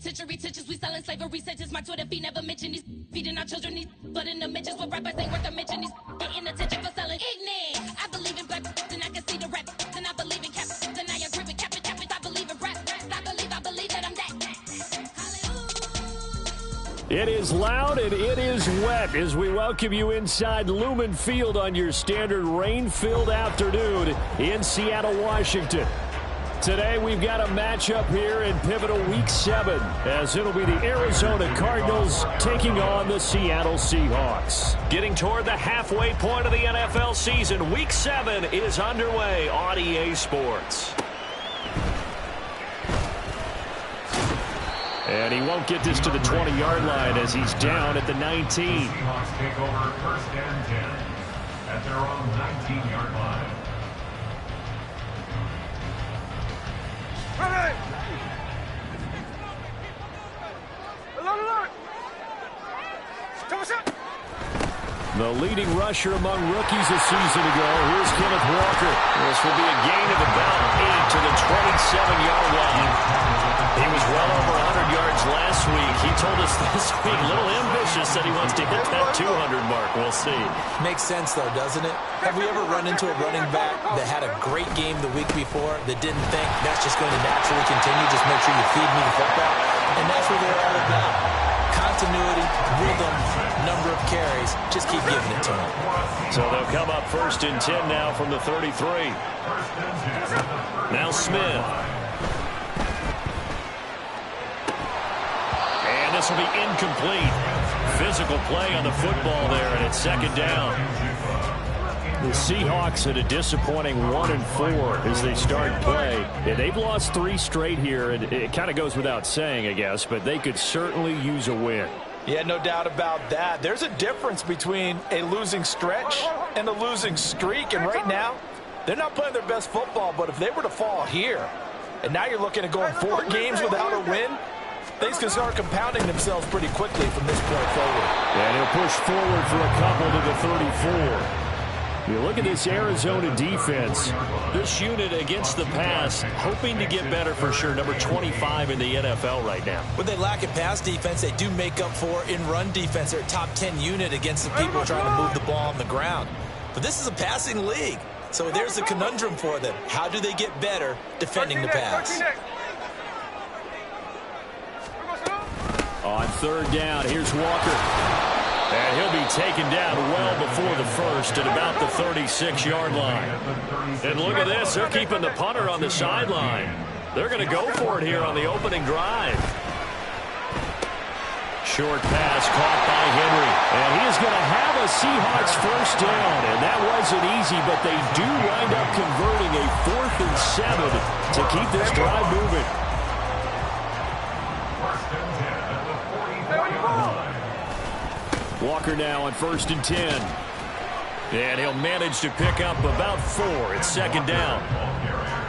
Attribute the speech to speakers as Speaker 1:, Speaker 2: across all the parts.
Speaker 1: penitentiary teachers, we selling slavery sentence. My Twitter feed never mention these feeding our children these, but in the mentions what rappers ain't worth a mention. These getting attention for selling ignorant. I believe in black, and I can see the rap, and I believe in cap, and I agree with cap. I believe in rap, I believe that I'm that.
Speaker 2: It is loud and it is wet as we welcome you inside Lumen Field on your standard rain-filled afternoon in Seattle, Washington. Today we've got a matchup here in pivotal Week 7 as it'll be the Arizona Cardinals taking on the Seattle Seahawks. Getting toward the halfway point of the NFL season, Week 7 is underway on EA Sports. And he won't get this to the 20-yard line as he's down at the 19.
Speaker 3: Seahawks take over first and 10 at their own 19-yard line.
Speaker 2: The leading rusher among rookies a season ago. Here's Kenneth Walker. This will be a gain of about 8 to the 27-yard line. He was well over 100 yards last week. He told us this week, a little ambitious, said he wants to hit that 200 mark. We'll see.
Speaker 4: Makes sense, though, doesn't it? Have we ever run into a running back that had a great game the week before that didn't think that's just going to naturally continue? Just make sure you feed me the football. And that's what they're all about. Continuity, rhythm, number of carries. Just keep giving it to them.
Speaker 2: So they'll come up first and 10 now from the 33. Now Smith. And this will be incomplete. Physical play on the football there, and it's second down. The Seahawks at a disappointing 1-4 as they start play. Yeah, they've lost 3 straight here, and it kind of goes without saying, I guess, but they could certainly use a win.
Speaker 5: Yeah, no doubt about that. There's a difference between a losing stretch and a losing streak, and right now, they're not playing their best football, but if they were to fall here, and now you're looking at going 4 games without a win, things can start compounding themselves pretty quickly from this point forward.
Speaker 2: And he'll push forward for a couple to the 34. You look at this Arizona defense. This unit against the pass, hoping to get better for sure. Number 25 in the NFL right now.
Speaker 4: When they lack in pass defense, they do make up for in run defense. They're a top 10 unit against the people trying to move the ball on the ground. But this is a passing league. So there's a conundrum for them. How do they get better defending the pass?
Speaker 2: On third down, here's Walker. And he'll be taken down well before the first at about the 36-yard line. And look at this. They're keeping the punter on the sideline. They're going to go for it here on the opening drive. Short pass caught by Henry. And he is going to have a Seahawks first down. And that wasn't easy, but they do wind up converting a 4th and 7 to keep this drive moving. Walker now on first and 10. And he'll manage to pick up about 4. It's second down.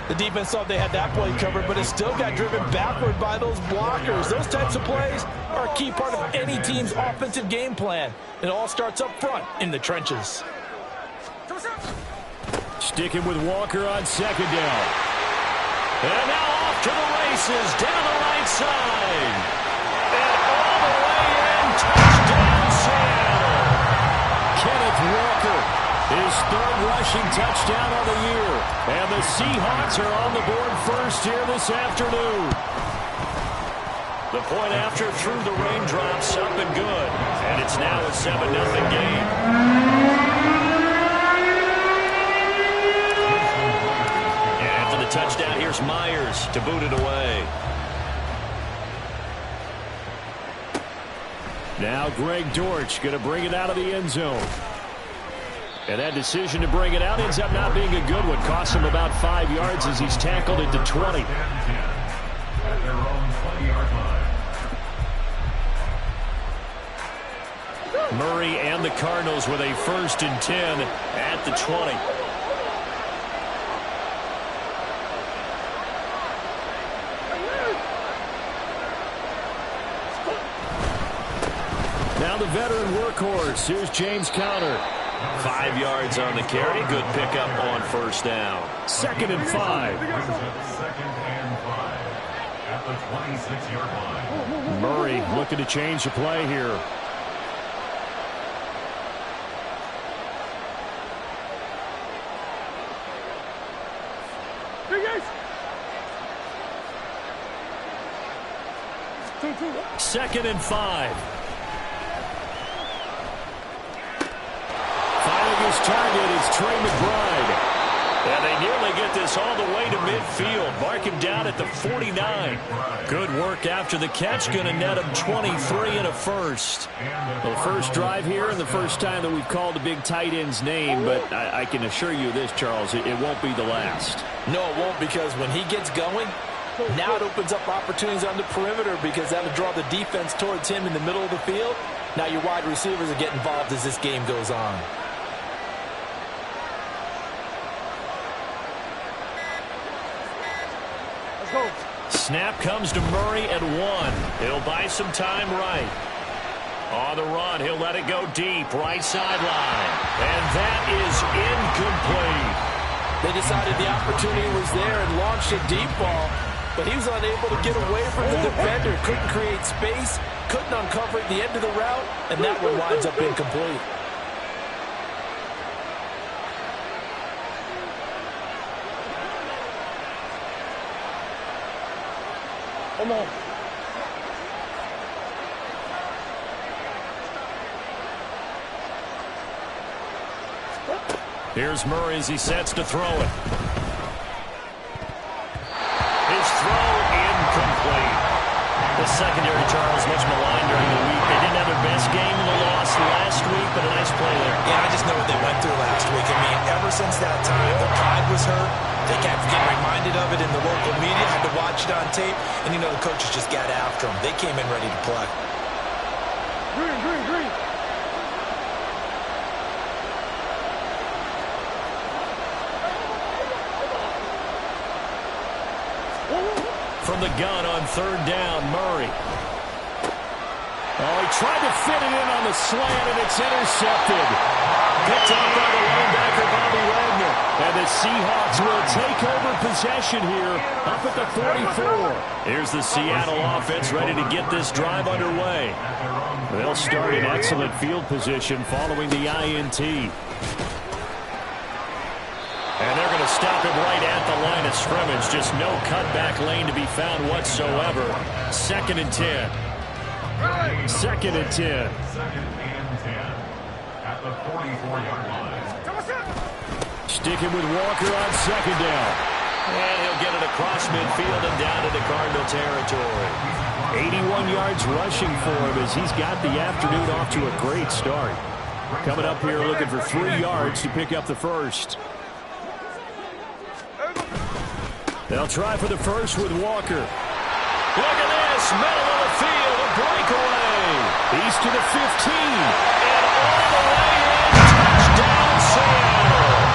Speaker 5: The defense thought they had that play covered, but it still got driven backward by those blockers. Those types of plays are a key part of any team's offensive game plan. It all starts up front in the trenches.
Speaker 2: Sticking with Walker on second down. And now off to the races down the right side. And all the way in, touchdown Seattle. Kenneth Walker, his 3rd rushing touchdown of the year. And the Seahawks are on the board first here this afternoon. The point after through the raindrops up and good. And it's now a 7-0 game. And after the touchdown, here's Myers to boot it away. Now Greg Dortch going to bring it out of the end zone. And that decision to bring it out ends up not being a good one. Costs him about 5 yards as he's tackled at the 20. Murray and the Cardinals with a first and 10 at the 20. Now the veteran workhorse. Here's James Conner. 5 yards on the carry. Good pickup on first down. 2nd and 5.
Speaker 3: Second and 5 at the 26-yard line.
Speaker 2: Murray looking to change the play here. Second and 5. Finding his target is Trey McBride. And they nearly get this all the way to midfield. Mark him down at the 49. Good work after the catch. Going to net him 23 and a first. Well, the first drive here and the first time that we've called a big tight end's name. But I can assure you this, Charles, it won't be the last.
Speaker 5: No, it won't, because when he gets going, now it opens up opportunities on the perimeter, because that'll draw the defense towards him in the middle of the field. Now your wide receivers will get involved as this game goes on.
Speaker 2: Snap comes to Murray at 1. He'll buy some time right. On the run, he'll let it go deep, right sideline. And that is incomplete.
Speaker 5: They decided the opportunity was there and launched a deep ball, but he was unable to get away from the defender. Couldn't create space, couldn't uncover at the end of the route, and that one winds up incomplete. Come on.
Speaker 2: Here's Murray as he sets to throw it. His throw incomplete. The secondary, Charles, much maligned during the week. They didn't have their best game in the loss last week, but a nice play there.
Speaker 4: Yeah, I just know what they went through last week. I mean, ever since that time, the pride was hurt. They kept getting reminded of it in the local media, had to watch it on tape, and, the coaches just got after them. They came in ready to play.
Speaker 6: Green.
Speaker 2: From the gun on third down, Murray. Oh, he tried to fit it in on the slant, and it's intercepted. Picked off by the linebacker, Bobby Wagner. And the Seahawks will take over possession here up at the 44. Here's the Seattle offense ready to get this drive underway. They'll start in excellent field position following the INT. And they're going to stop him right at the line of scrimmage. Just no cutback lane to be found whatsoever. Second and 10. Second and 10.
Speaker 3: Second and 10 at the 44-yard line.
Speaker 2: Sticking with Walker on second down. And he'll get it across midfield and down into Cardinal territory. 81 yards rushing for him as he's got the afternoon off to a great start. Coming up here looking for 3 yards to pick up the first. They'll try for the first with Walker. Look at this, middle of the field, a breakaway. He's to the 15, and all the way in, touchdown Seattle.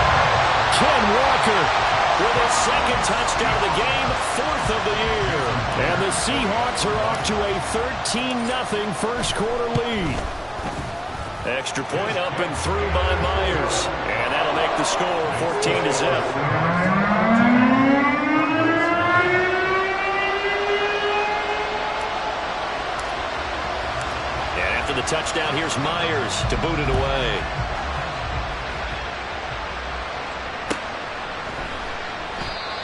Speaker 2: Ken Walker with his second touchdown of the game, 4th of the year. And the Seahawks are off to a 13-0 first quarter lead. Extra point up and through by Myers. And that'll make the score 14-0. The touchdown, here's Myers to boot it away.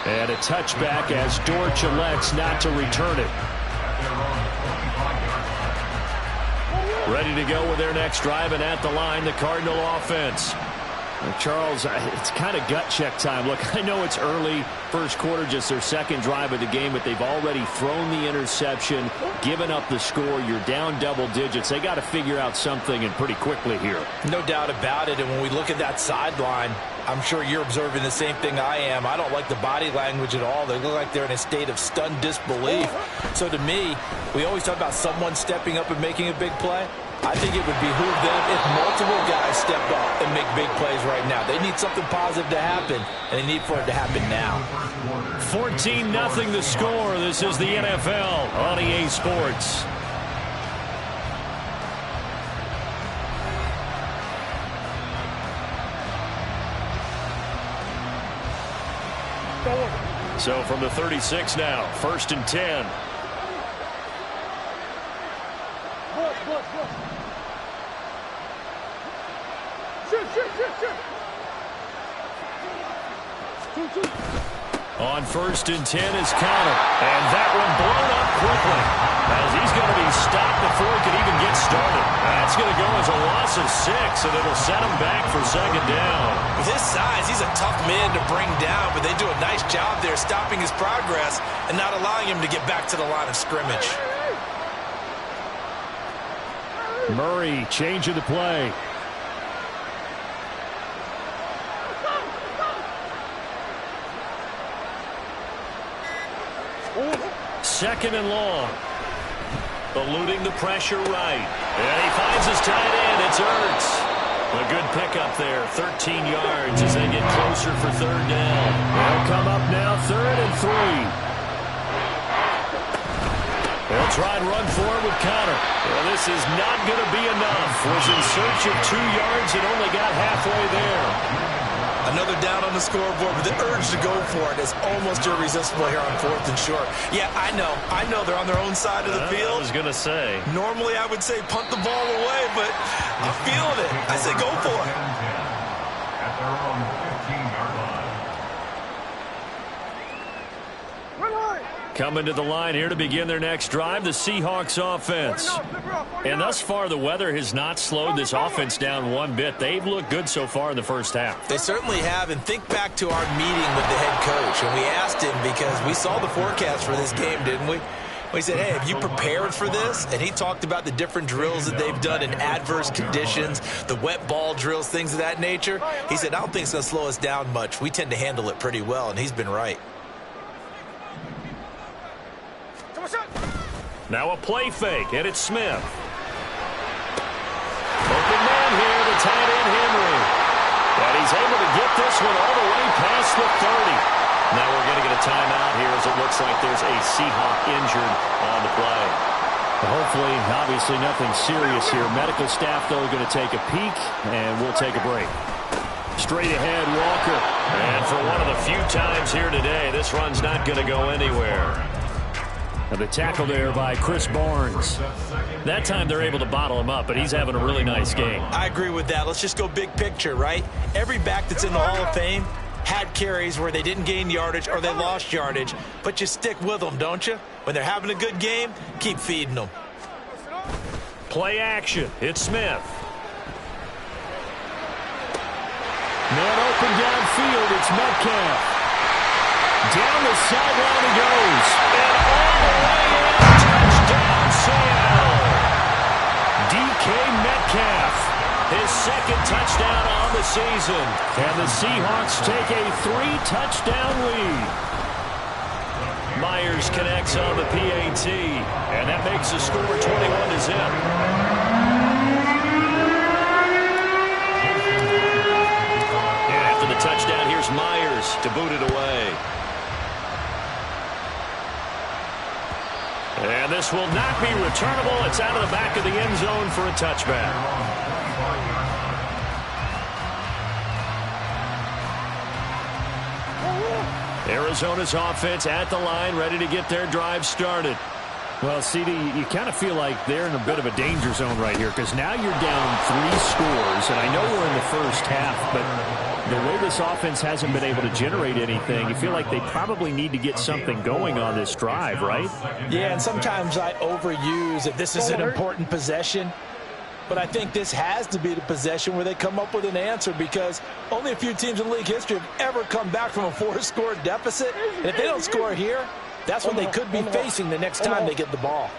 Speaker 2: And a touchback as Dortch elects not to return it. Ready to go with their next drive, and at the line, the Cardinal offense. Charles, it's kind of gut check time. Look, I know it's early, first quarter, just their second drive of the game, but they've already thrown the interception, given up the score. You're down double digits. They got to figure out something, and pretty quickly here.
Speaker 5: No doubt about it, and when we look at that sideline, I'm sure you're observing the same thing I am. I don't like the body language at all. They look like they're in a state of stunned disbelief. So to me, we always talk about someone stepping up and making a big play. I think it would behoove them if multiple guys step up and make big plays right now. They need something positive to happen, and they need for it to happen now.
Speaker 2: 14-0 the score. This is the NFL on EA Sports. So from the 36 now, 1st and 10. On 1st and 10 is Connor. And that one blown up quickly, as he's going to be stopped before he can even get started. That's going to go as a loss of 6, and it'll set him back for 2nd down.
Speaker 4: With his size, he's a tough man to bring down, but they do a nice job there stopping his progress and not allowing him to get back to the line of scrimmage.
Speaker 2: Murray changing the play. Second and long. Eluding the pressure right. And he finds his tight end. It's Ertz. A good pickup there. 13 yards as they get closer for 3rd down. They'll come up now 3rd and 3. They'll try and run forward with Connor. Well, this is not going to be enough. Was in search of 2 yards and only got halfway there.
Speaker 4: Another down on the scoreboard, but the urge to go for it is almost irresistible here on 4th and short. Yeah, I know they're on their own side of the field.
Speaker 2: I was going to say.
Speaker 4: Normally I would say punt the ball away, but I'm feeling it. I say go for it.
Speaker 3: At their own 15-yard line.
Speaker 2: Coming to the line here to begin their next drive, the Seahawks offense. And thus far, the weather has not slowed this offense down one bit. They've looked good so far in the first half.
Speaker 4: They certainly have, and think back to our meeting with the head coach, and we asked him because we saw the forecast for this game, didn't we? We said, hey, have you prepared for this? And he talked about the different drills that they've done in adverse conditions, the wet ball drills, things of that nature. He said, I don't think it's going to slow us down much. We tend to handle it pretty well, and he's been right.
Speaker 2: Now a play fake, and it's Smith. Open man here, the tight end Henry. And he's able to get this one all the way past the 30. Now we're going to get a timeout here as it looks like there's a Seahawk injured on the play. Hopefully, obviously nothing serious here. Medical staff, though, going to take a peek, and we'll take a break. Straight ahead, Walker. And for one of the few times here today, this run's not going to go anywhere. And the tackle there by Chris Barnes. That time they're able to bottle him up, but he's having a really nice game.
Speaker 4: I agree with that. Let's just go big picture, right? Every back that's in the Hall of Fame had carries where they didn't gain yardage or they lost yardage, but you stick with them, don't you? When they're having a good game, keep feeding them.
Speaker 2: Play action. It's Smith. Man open downfield. It's Metcalf. Down the sideline he goes. And all the way in. Touchdown, Seattle. DK Metcalf. His 2nd touchdown on the season. And the Seahawks take a 3-touchdown lead. Myers connects on the PAT. And that makes the score 21-0. And after the touchdown, here's Myers to boot it away. And this will not be returnable. It's out of the back of the end zone for a touchback. Arizona's offense at the line, ready to get their drive started. Well, CD, you kind of feel like they're in a bit of a danger zone right here because now you're down 3 scores, and I know we're in the first half, but the way this offense hasn't been able to generate anything, you feel like they probably need to get something going on this drive, right?
Speaker 5: Yeah, and sometimes I overuse if this is an important possession. But I think this has to be the possession where they come up with an answer because only a few teams in league history have ever come back from a 4-score deficit. And if they don't score here, that's what they could be facing the next time they get the ball.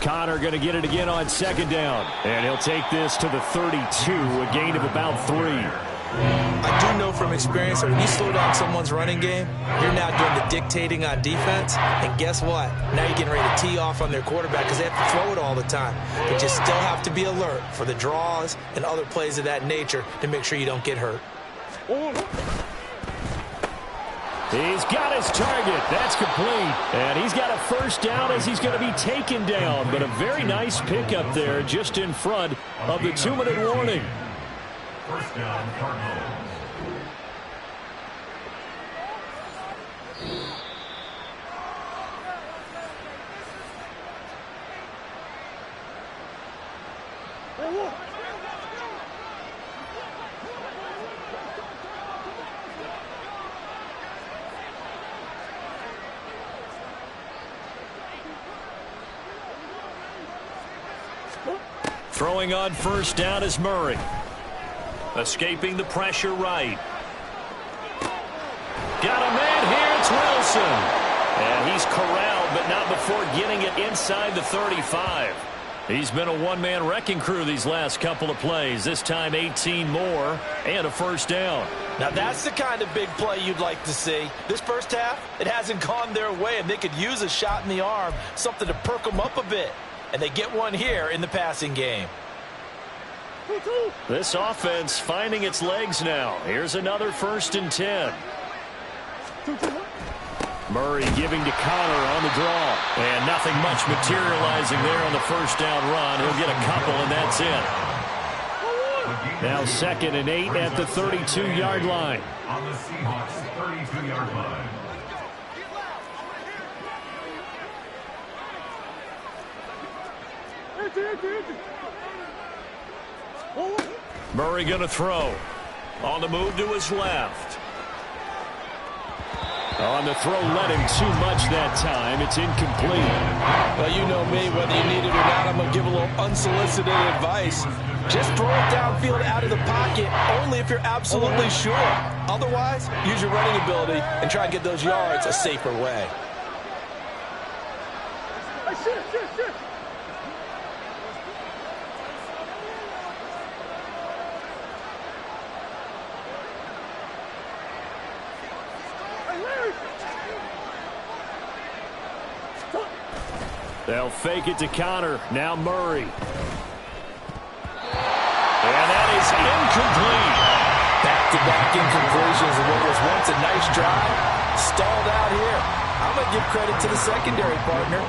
Speaker 2: Connor going to get it again on 2nd down. And he'll take this to the 32, a gain of about 3.
Speaker 4: I do know from experience that when you slow down someone's running game, you're now doing the dictating on defense. And guess what? Now you're getting ready to tee off on their quarterback because they have to throw it all the time. But you still have to be alert for the draws and other plays of that nature to make sure you don't get hurt.
Speaker 2: He's got his target. That's complete. And he's got a 1st down as he's going to be taken down. But a very nice pickup there just in front of the 2-minute warning.
Speaker 3: 1st down, Cardinals.
Speaker 2: Throwing on first down is Murray. Escaping the pressure right. Got a man here. It's Wilson. And he's corralled, but not before getting it inside the 35. He's been a one-man wrecking crew these last couple of plays. This time 18 more and a first down.
Speaker 5: Now that's the kind of big play you'd like to see. This first half, it hasn't gone their way, and they could use a shot in the arm, something to perk them up a bit. And they get one here in the passing game.
Speaker 2: This offense finding its legs now. Here's another 1st and 10. Murray giving to Connor on the draw. And nothing much materializing there on the first down run. He'll get a couple, and that's it. Now 2nd and 8 at the 32-yard line.
Speaker 3: On the Seahawks 32-yard line.
Speaker 2: Murray going to throw. On the move to his left. On the throw, let him too much that time. It's incomplete.
Speaker 5: Well, you know me, whether you need it or not, I'm going to give a little unsolicited advice. Just throw it downfield out of the pocket, only if you're absolutely sure. Otherwise, use your running ability and try and get those yards a safer way.
Speaker 2: They'll fake it to Connor. Now Murray. And that is incomplete.
Speaker 5: Back-to-back incompletions of what was once a nice drive. Stalled out here. I'm going to give credit to the secondary partner.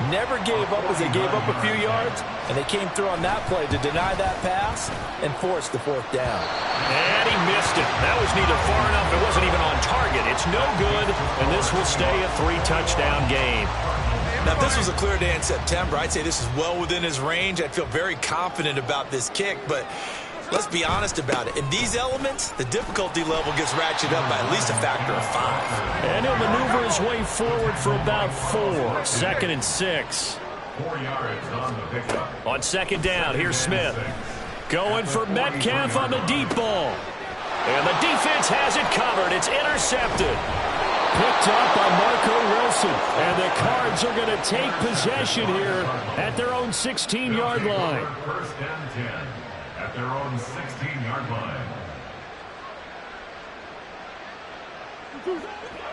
Speaker 5: Never gave up as they gave up a few yards, and they came through on that play to deny that pass and force the 4th down.
Speaker 2: And he missed it. That was neither far enough. It wasn't even on target. It's no good, and this will stay a 3-touchdown game.
Speaker 4: Now, if this was a clear day in September, I'd say this is well within his range. I'd feel very confident about this kick, but let's be honest about it. In these elements, the difficulty level gets ratcheted up by at least a factor of 5.
Speaker 2: And he'll maneuver his way forward for about 4. 2nd and 6.
Speaker 3: 4 yards on the pickup.
Speaker 2: On 2nd down, here's Smith. Going for Metcalf on the deep ball. And the defense has it covered. It's intercepted. Picked up by Marco Wilson. And the Cards are going to take possession here at their own 16-yard line.
Speaker 3: 1st and 10 at their own 16-yard line.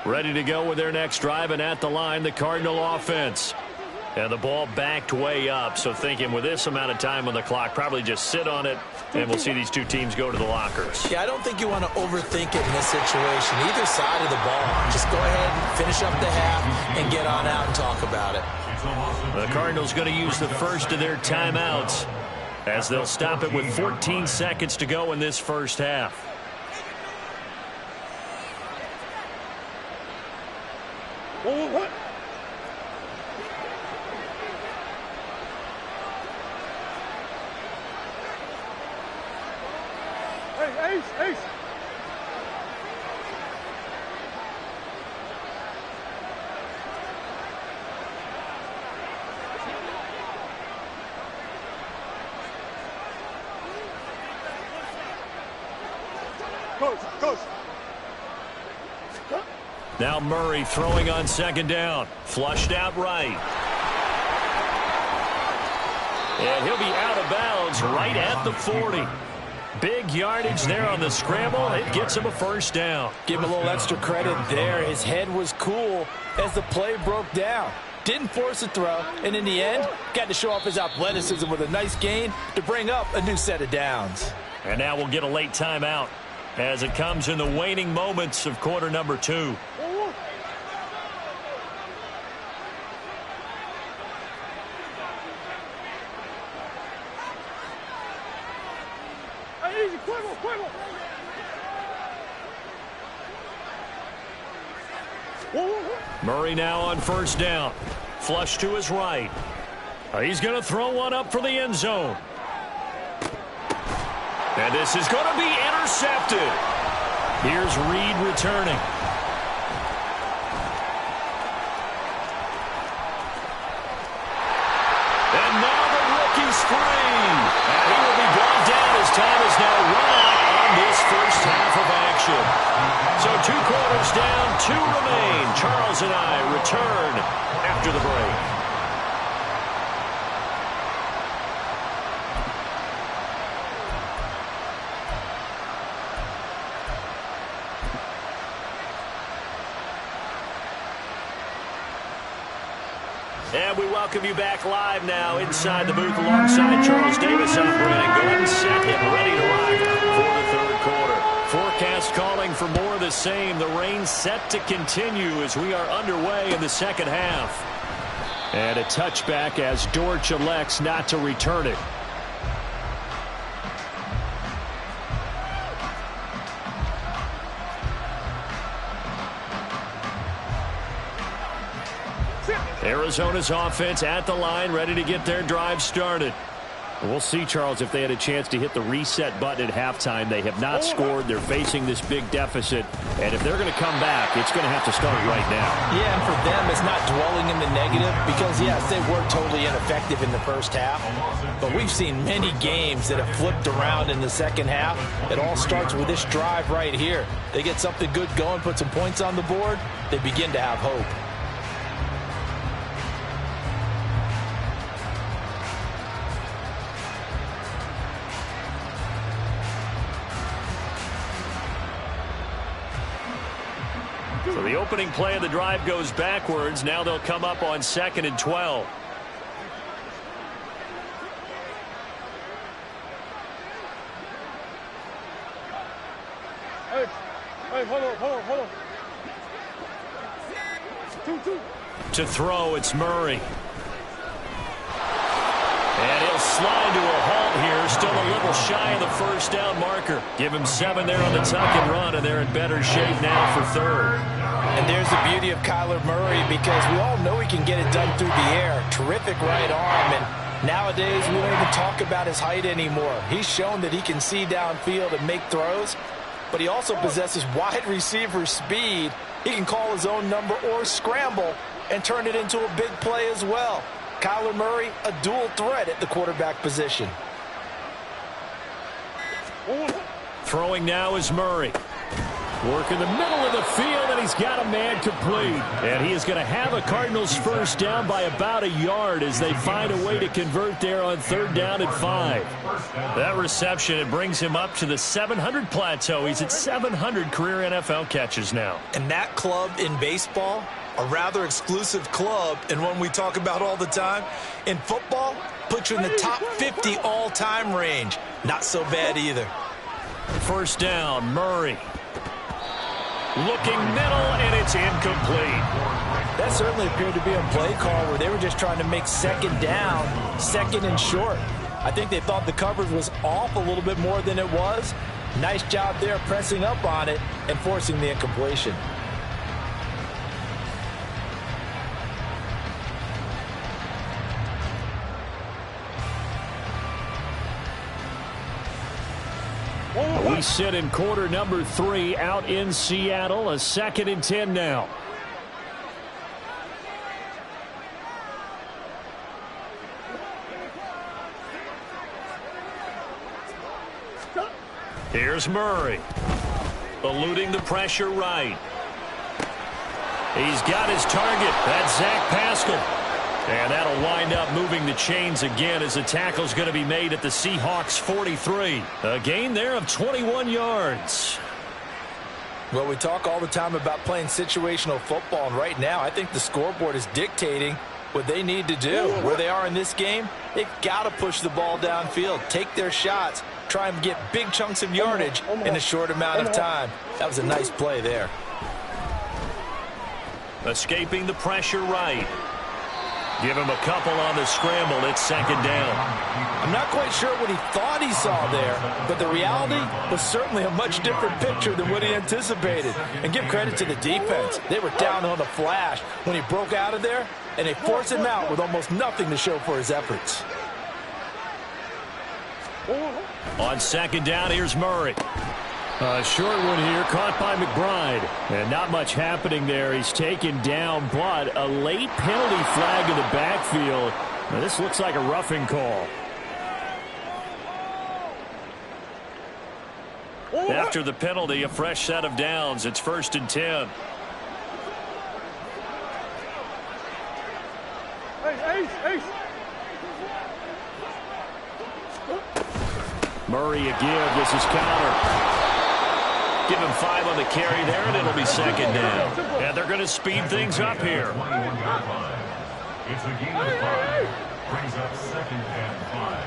Speaker 2: Ready to go with their next drive, and at the line, the Cardinal offense. And the ball backed way up, so thinking with this amount of time on the clock, probably just sit on it, and we'll see these two teams go to the lockers.
Speaker 4: Yeah, I don't think you want to overthink it in this situation. Either side of the ball. Just go ahead and finish up the half and get on out and talk about it.
Speaker 2: The Cardinals going to use the first of their timeouts as they'll stop it with 14 seconds to go in this first half.
Speaker 6: What? Hey, Ace. Coach.
Speaker 2: Now Murray throwing on 2nd down. Flushed out right. And he'll be out of bounds right at the 40. Big yardage there on the scramble. It gets him a first down.
Speaker 5: Give him a little extra credit there. His head was cool as the play broke down. Didn't force a throw, and in the end, got to show off his athleticism with a nice gain to bring up a new set of downs.
Speaker 2: And now we'll get a late timeout as it comes in the waning moments of quarter number 2. Murray now on first down. Flush to his right. He's going to throw one up for the end zone. And this is going to be intercepted. Here's Reed returning. And now the rookie's free. And he will be brought down as time is now run out on this first half of action. So 2 quarters down, 2 remain. Charles and I return after the break. And we welcome you back live now inside the booth alongside Charles Davis. I'm Brandon Gordon, set and ready to rock for the third quarter. Forecast calling for more of the same. The rain set to continue as we are underway in the second half. And a touchback as Dortch elects not to return it. Arizona's offense at the line, ready to get their drive started. We'll see, Charles, if they had a chance to hit the reset button at halftime. They have not scored. They're facing this big deficit. And if they're going to come back, it's going to have to start right now.
Speaker 5: Yeah, and for them, it's not dwelling in the negative because, yes, they were totally ineffective in the first half. But we've seen many games that have flipped around in the second half. It all starts with this drive right here. They get something good going, put some points on the board, they begin to have hope.
Speaker 2: So the opening play of the drive goes backwards. Now they'll come up on 2nd and 12.
Speaker 6: Hey, hold on. 2.
Speaker 2: To throw, it's Murray. And he'll slide to a halt here. Still a little shy of the first down marker. Give him 7 there on the tuck and run, and they're in better shape now for third.
Speaker 5: And there's the beauty of Kyler Murray because we all know he can get it done through the air. Terrific right arm. And nowadays, we don't even talk about his height anymore. He's shown that he can see downfield and make throws, but he also possesses wide receiver speed. He can call his own number or scramble and turn it into a big play as well. Kyler Murray, a dual threat at the quarterback position.
Speaker 2: Throwing now is Murray. Work in the middle of the field, and he's got a man complete. And he is going to have a Cardinals first down by about a yard as they find a way to convert there on 3rd down and 5. That reception, it brings him up to the 700 plateau. He's at 700 career NFL catches now.
Speaker 4: And that club in baseball, a rather exclusive club, and one we talk about all the time. In football, puts you in the top 50 all-time range. Not so bad either.
Speaker 2: First down, Murray. Looking middle, and it's incomplete.
Speaker 5: That certainly appeared to be a play call where they were just trying to make 2nd down, 2nd and short. I think they thought the coverage was off a little bit more than it was. Nice job there pressing up on it and forcing the incompletion.
Speaker 2: We sit in quarter number 3 out in Seattle. A 2nd and 10 now. Here's Murray. Eluding the pressure right. He's got his target. That's Zach Pascal. And that'll wind up moving the chains again as the tackle's going to be made at the Seahawks 43. A gain there of 21 yards.
Speaker 5: Well, we talk all the time about playing situational football, and right now I think the scoreboard is dictating what they need to do. Where they are in this game, they've got to push the ball downfield, take their shots, try and get big chunks of yardage in a short amount of time. That was a nice play there.
Speaker 2: Escaping the pressure right. Give him a couple on the scramble. It's 2nd down.
Speaker 5: I'm not quite sure what he thought he saw there, but the reality was certainly a much different picture than what he anticipated. And give credit to the defense. They were down on the flash when he broke out of there, and they forced him out with almost nothing to show for his efforts.
Speaker 2: On second down, here's Murray. A short one here, caught by McBride. And not much happening there. He's taken down, but a late penalty flag in the backfield. Now, this looks like a roughing call. After the penalty, a fresh set of downs. It's 1st and 10. Murray a give. This is counter. Give him 5 on the carry there, and it'll be second down. And they're going to speed things up here.
Speaker 3: It's a gain of 5. Brings up 2nd and 5.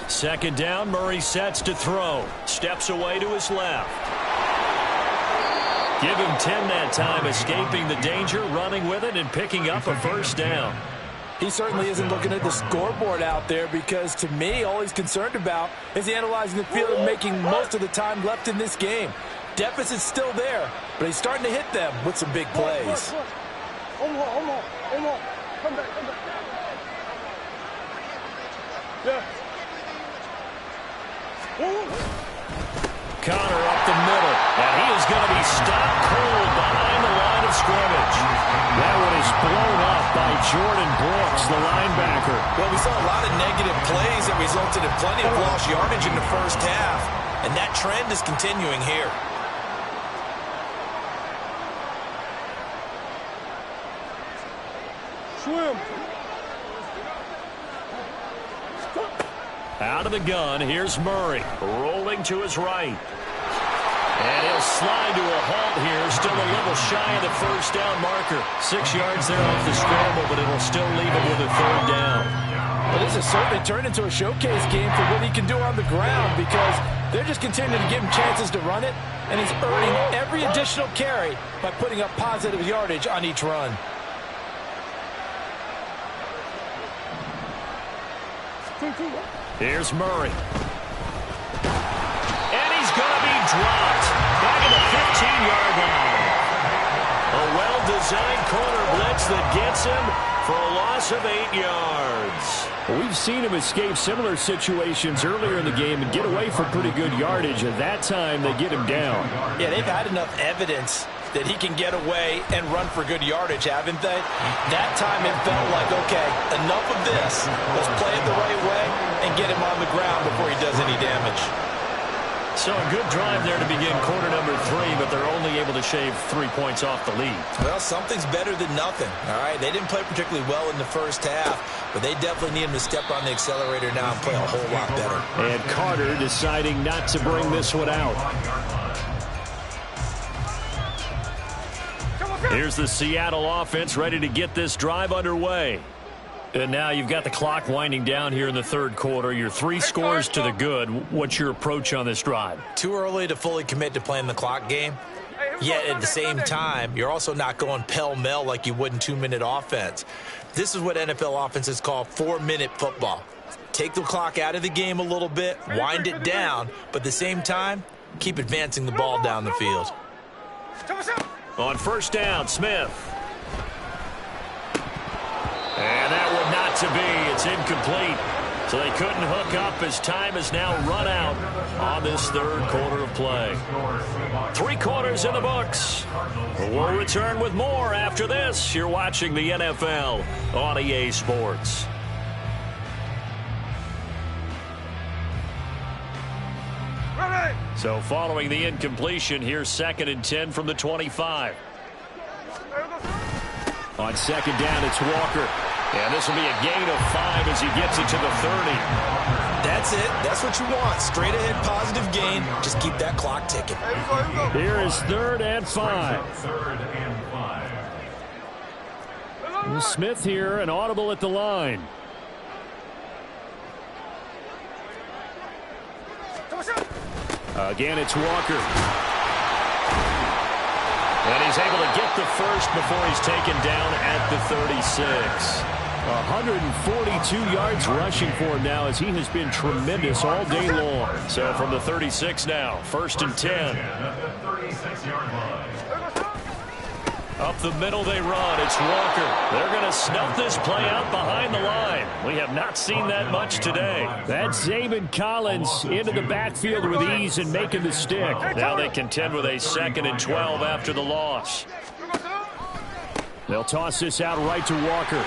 Speaker 2: Second down, Murray sets to throw. Steps away to his left. Give him 10 that time, escaping the danger, running with it, and picking up a 1st down.
Speaker 5: He certainly isn't looking at the scoreboard out there because, to me, all he's concerned about is analyzing the field and making most of the time left in this game. Deficit's still there, but he's starting to hit them with some big plays.
Speaker 6: Come back. Yeah.
Speaker 2: Connor up the middle, and he is going to be stopped cold behind the line of scrimmage. That one is blown up by Jordan Brooks, the linebacker.
Speaker 5: Well, we saw a lot of negative plays that resulted in plenty of lost yardage in the first half, and that trend is continuing here.
Speaker 6: Swim.
Speaker 2: Out of the gun, here's Murray, rolling to his right. And he'll slide to a halt here, still a little shy of the 1st down marker. 6 yards there off the scramble, but it'll still leave him with a 3rd down.
Speaker 5: Well, this has certainly turned into a showcase game for what he can do on the ground because they're just continuing to give him chances to run it, and he's earning every additional carry by putting up positive yardage on each run.
Speaker 2: Here's Murray. And he's going to be dropped back at the 15-yard line. A well-designed corner blitz that gets him for a loss of 8 yards. Well, we've seen him escape similar situations earlier in the game and get away for pretty good yardage. At that time, they get him down.
Speaker 5: Yeah, they've had enough evidence that he can get away and run for good yardage, haven't they? That time it felt like, okay, enough of this. Let's play it the right way and get him on the ground before he does any damage.
Speaker 2: So a good drive there to begin quarter number 3, but they're only able to shave 3 points off the lead.
Speaker 5: Well, something's better than nothing, all right? They didn't play particularly well in the first half, but they definitely need him to step on the accelerator now and play a whole lot better.
Speaker 2: And Carter deciding not to bring this one out. Here's the Seattle offense ready to get this drive underway. And now you've got the clock winding down here in the 3rd quarter. Your 3 scores to the good. What's your approach on this drive?
Speaker 5: Too early to fully commit to playing the clock game. Yet at the same time, you're also not going pell-mell like you would in 2-minute offense. This is what NFL offenses call 4-minute football. Take the clock out of the game a little bit, wind it down, but at the same time, keep advancing the ball down the field.
Speaker 2: On 1st down, Smith. And that one not to be. It's incomplete. So they couldn't hook up as time has now run out on this 3rd quarter of play. 3 quarters in the books. We'll return with more after this. You're watching the NFL on EA Sports. So following the incompletion, here's 2nd and 10 from the 25. On 2nd down, it's Walker. And this will be a gain of 5 as he gets it to the 30.
Speaker 5: That's it. That's what you want. Straight ahead positive gain. Just keep that clock ticking.
Speaker 2: Here is 3rd and 5.
Speaker 3: 3rd and 5.
Speaker 2: Smith here, an audible at the line. Again, it's Walker. And he's able to get the first before he's taken down at the 36. 142 yards rushing for him now as he has been tremendous all day long. So from the 36 now, 1st and 10. Up the middle they run. It's Walker. They're going to snuff this play out behind the line. We have not seen that much today.
Speaker 7: That's Zaven Collins into the backfield with ease and making the stick.
Speaker 2: Now they contend with a 2nd and 12 after the loss.
Speaker 7: They'll toss this out right to Walker.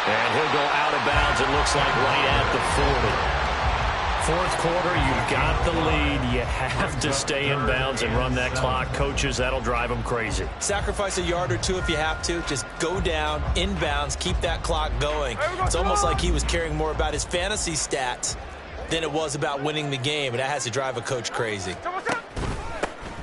Speaker 2: And he'll go out of bounds, it looks like, right at the 40. Fourth quarter, you've got the lead. You have to stay in bounds and run that clock. Coaches, that'll drive them crazy.
Speaker 4: Sacrifice a yard or two if you have to. Just go down, in bounds, keep that clock going. It's almost like he was caring more about his fantasy stats than it was about winning the game, and that has to drive a coach crazy.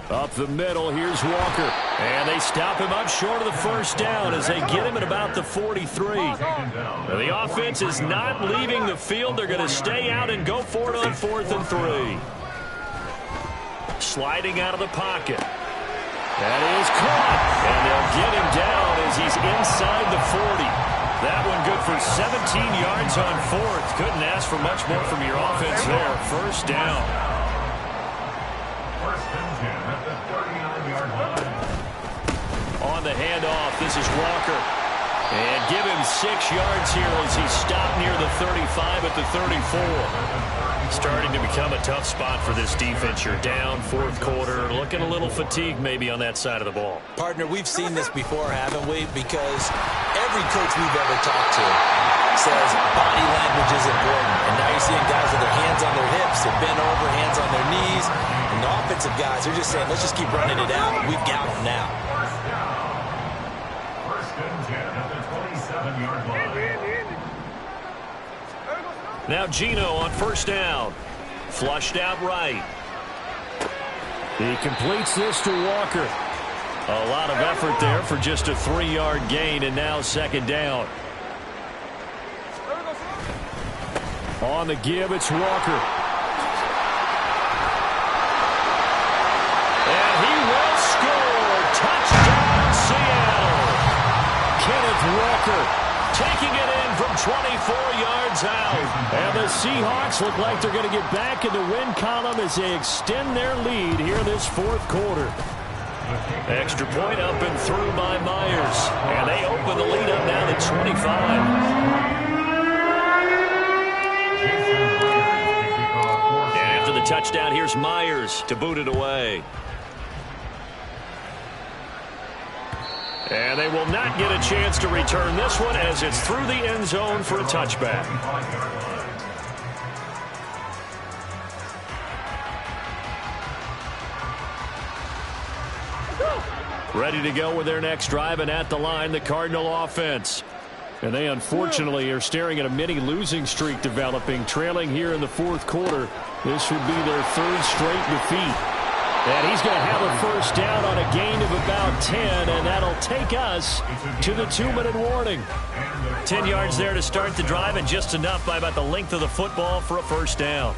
Speaker 7: Up the middle, here's Walker.
Speaker 2: And they stop him up short of the first down as they get him at about the 43. Now, the offense is not leaving the field. They're going to stay out and go for it on 4th and 3. Sliding out of the pocket. That is caught. And they'll get him down as he's inside the 40. That one good for 17 yards on 4th. Couldn't ask for much more from your offense there. First down. On the handoff, this is Walker. And give him 6 yards here as he's stopped near the 35 at the 34. Starting to become a tough spot for this defense. You're down, 4th quarter, looking a little fatigued maybe on that side of the ball.
Speaker 4: Partner, we've seen this before, haven't we? Because every coach we've ever talked to says body language is important. And now you're seeing guys with their hands on their hips, they're bent over, hands on their knees. And the offensive guys, they're just saying, let's just keep running it out. We've got them now.
Speaker 2: Now Gino on first down. Flushed out right.
Speaker 7: He completes this to Walker.
Speaker 2: A lot of effort there for just a 3-yard gain, and now 2nd down.
Speaker 7: On the give, it's Walker.
Speaker 2: And he will score. Touchdown, Seattle.
Speaker 7: Kenneth Walker
Speaker 2: taking it in from 24 yards out.
Speaker 7: And the Seahawks look like they're going to get back in the win column as they extend their lead here in this 4th quarter.
Speaker 2: Extra point up and through by Myers. And they open the lead up now to 25. And after the touchdown, here's Myers to boot it away. And they will not get a chance to return this one as it's through the end zone for a touchback. Ready to go with their next drive, and at the line, the Cardinal offense.
Speaker 7: And they unfortunately are staring at a mini losing streak developing, trailing here in the 4th quarter. This would be their 3rd straight defeat. And he's going to have a first down on a gain of about 10, and that'll take us to the 2-minute warning.
Speaker 2: 10 yards there to start the drive, and just enough by about the length of the football for a first down.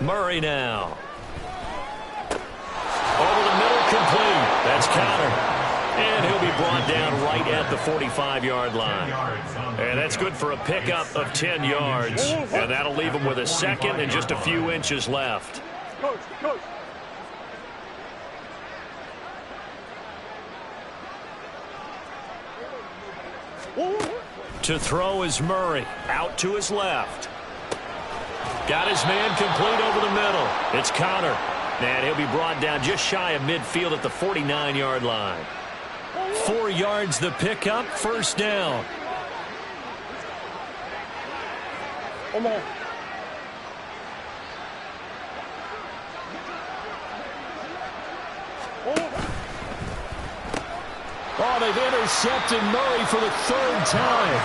Speaker 2: Murray now. Over the middle, complete. That's Connor. And he'll be brought down right at the 45-yard line. And that's good for a pickup of 10 yards. And that'll leave him with a 2nd and just a few inches left.
Speaker 6: Coach.
Speaker 2: To throw is Murray. Out to his left. Got his man complete over the middle. It's Connor. And he'll be brought down just shy of midfield at the 49-yard line. 4 yards the pickup, first down.
Speaker 7: Oh, they've intercepted Murray for the 3rd time.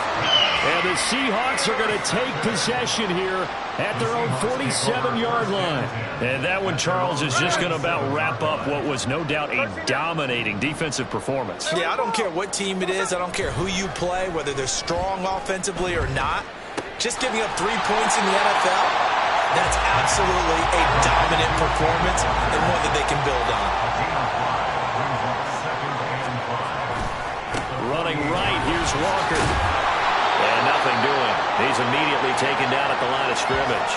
Speaker 7: And the Seahawks are going to take possession here at their own 47-yard line.
Speaker 2: And that one, Charles, is just going to about wrap up what was no doubt a dominating defensive performance.
Speaker 4: Yeah, I don't care what team it is. I don't care who you play, whether they're strong offensively or not. Just giving up 3 points in the NFL, That's absolutely a dominant performance and one that they can build on.
Speaker 2: Running right, here's Walker. And nothing doing. He's immediately taken down at the line of scrimmage.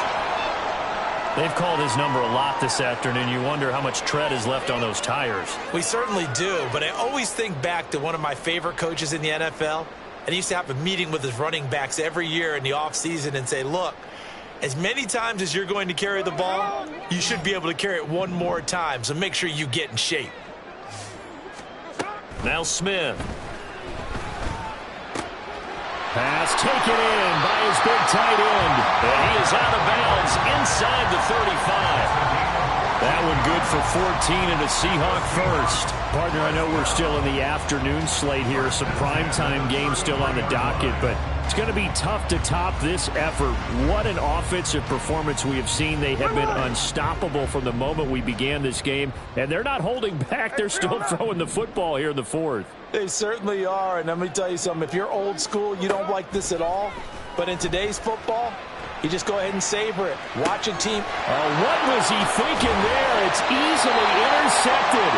Speaker 7: They've called his number a lot this afternoon. You wonder how much tread is left on those tires.
Speaker 4: We certainly do, but I always think back to one of my favorite coaches in the NFL, and he used to have a meeting with his running backs every year in the offseason and say, look, as many times as you're going to carry the ball, you should be able to carry it one more time, so make sure you get in shape.
Speaker 2: Now Smith.
Speaker 7: Pass taken in by his big tight end.
Speaker 2: And he is out of bounds inside the 35.
Speaker 7: That one good for 14 and a Seahawk first. Partner, I know we're still in the afternoon slate here. Some primetime games still on the docket, but it's going to be tough to top this effort. What an offensive performance we have seen. They have been unstoppable from the moment we began this game, and they're not holding back. They're still throwing the football here in the fourth.
Speaker 5: They certainly are, and let me tell you something. If you're old school, you don't like this at all. But in today's football, you just go ahead and savor it. Watch a team.
Speaker 7: Oh, what was he thinking there? It's easily intercepted.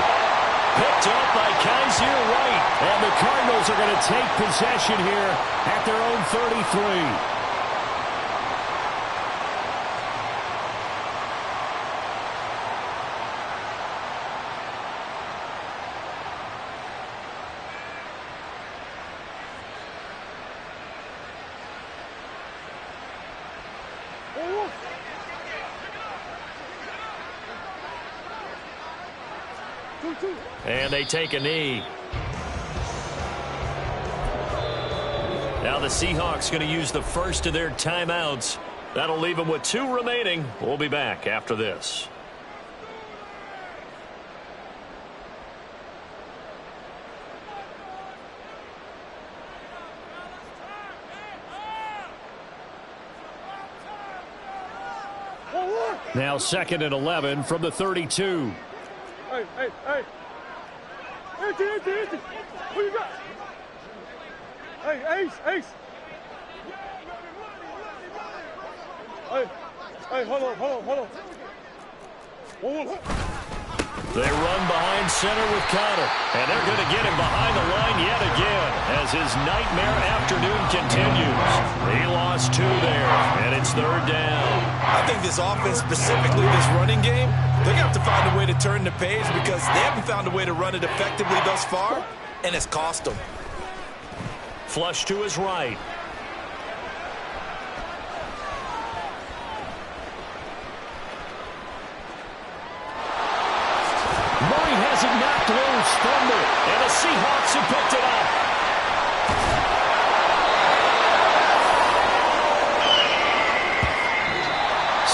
Speaker 2: Picked up by Kaiser White.
Speaker 7: And the Cardinals are going to take possession here at their own 33.
Speaker 2: And they take a knee. Now the Seahawks going to use the first of their timeouts. That'll leave them with 2 remaining. We'll be back after this.
Speaker 7: Now 2nd and 11 from the 32.
Speaker 6: Hey, hey, hey. Empty. What you got? Hey, Ace. Hey, hold on. Hold.
Speaker 2: They run behind center with Connor, and they're going to get him behind the line yet again as his nightmare afternoon continues. He lost 2 there, and it's 3rd down.
Speaker 4: I think this offense, specifically this running game, they're going to have to find a way to turn the page because they haven't found a way to run it effectively thus far, and it's cost them.
Speaker 2: Flush to his right.
Speaker 7: Murray has it knocked loose. Fumble.
Speaker 2: And the Seahawks have picked it up.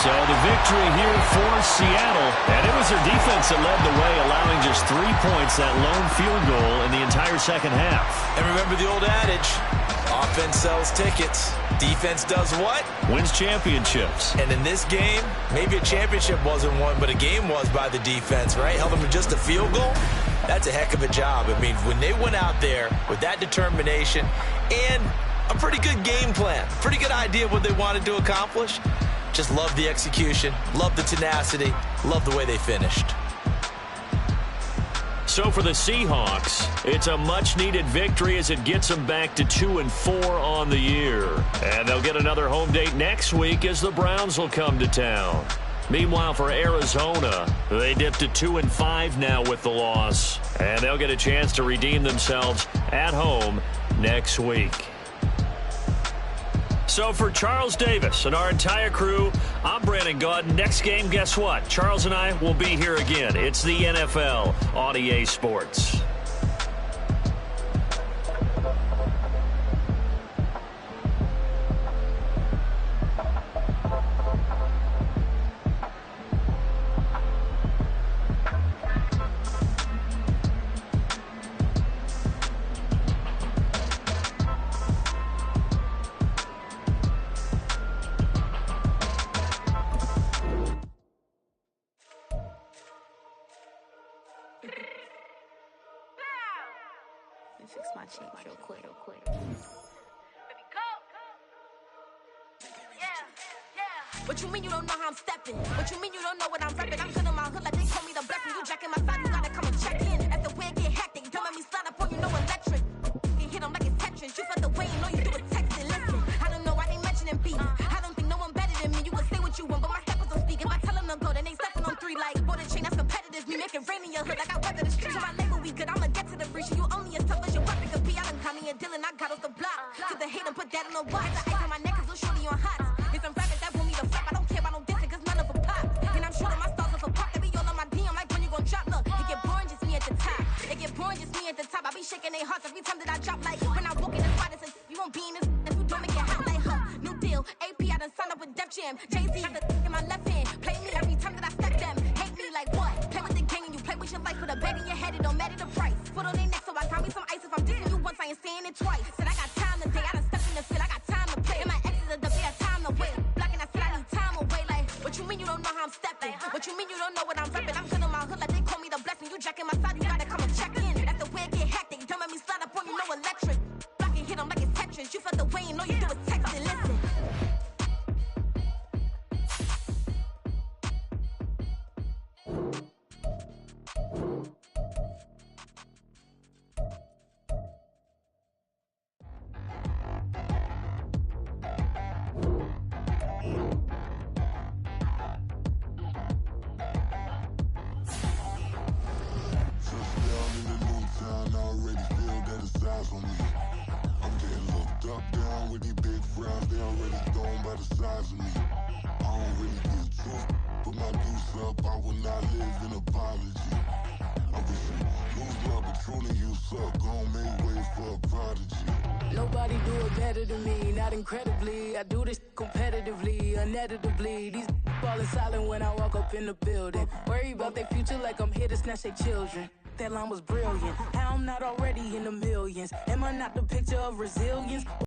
Speaker 7: So the victory here for Seattle.
Speaker 2: And it was their defense that led the way, allowing just 3 points, that lone field goal in the entire second half.
Speaker 4: And remember the old adage, offense sells tickets. Defense does what?
Speaker 2: Wins championships.
Speaker 4: And in this game, maybe a championship wasn't won, but a game was by the defense, right? Held them to just a field goal. That's a heck of a job. I mean, when they went out there with that determination and a pretty good game plan, pretty good idea of what they wanted to accomplish, just love the execution, love the tenacity, love the way they finished.
Speaker 2: So for the Seahawks, it's a much-needed victory as it gets them back to 2-4 on the year. And they'll get another home date next week as the Browns will come to town. Meanwhile, for Arizona, they dipped to 2-5 now with the loss. And they'll get a chance to redeem themselves at home next week. So for Charles Davis and our entire crew, I'm Brandon Gaudin. Next game, guess what? Charles and I will be here again. It's the NFL on EA Sports.
Speaker 8: Fix my cheeks real quick. Baby, go. Yeah. What you mean you don't know how I'm stepping? What you mean you don't know what I'm repping? I'm good in my hood like they call me the blessing. You jacking my side, you gotta come and check in. As the wind get hectic, don't make me slide up on you, no electric. You hit them like it's Tetris. You felt the way, you know you do it texting. Listen, I don't know why they mentioning beef. I don't think no one better than me. You can say what you want, but my steppers don't speak. If I tell them to go, then they stepping on 3 like bought a chain that's competitive. Me make it rain in your hood like I weather the streets. My label we good, I'ma get to the breach. You only as tough as your weapon could be. I done Connie and Dylan, I got off the block. To the hate and put that on the watch. The ice on my neck is little shorty on hot. It's some rappers that want me to flop. I don't care about no dissing, cause none of them pop. And I'm shooting my stars off a pop. They be all on my DM like when you gon' drop. Look, it get boring, just me at the top. It get boring, just me at the top. I be shaking their hearts every time that I drop. Like when I walk in the spot, it says you won't be in this. If you don't make it hot like her. New deal, AP, I done signed up with Def Jam. Jay-Z got the in my left hand. Play me every time that I step them. Hate me like what? Play with the game and you play with your life. With a bag in your head, it don't matter the price. Put on their neck, so I got me some ice. If I'm dissing you once, I ain't saying it twice. Said I got time today, I done stepped in the field, I got time to play. And my exes are the they had time to wait. Blocking, I said I need time away. Like, what you mean you don't know how I'm stepping? What you mean you don't know what I'm repping? I'm good in my hood like they call me the blessing. You jacking my side, you gotta come and check in. That's the way it get hectic. Don't make me slide up on you, no electric. Blocking, hit them like it's Tetris. You felt the way, you know you do it texting. Listen.
Speaker 9: Nobody do it better than me, not incredibly. I do this competitively, uneditably. These falling silent when I walk up in the building. Worry about their future like I'm here to snatch their children. That line was brilliant. How I'm not already in the millions? Am I not the picture of resilience?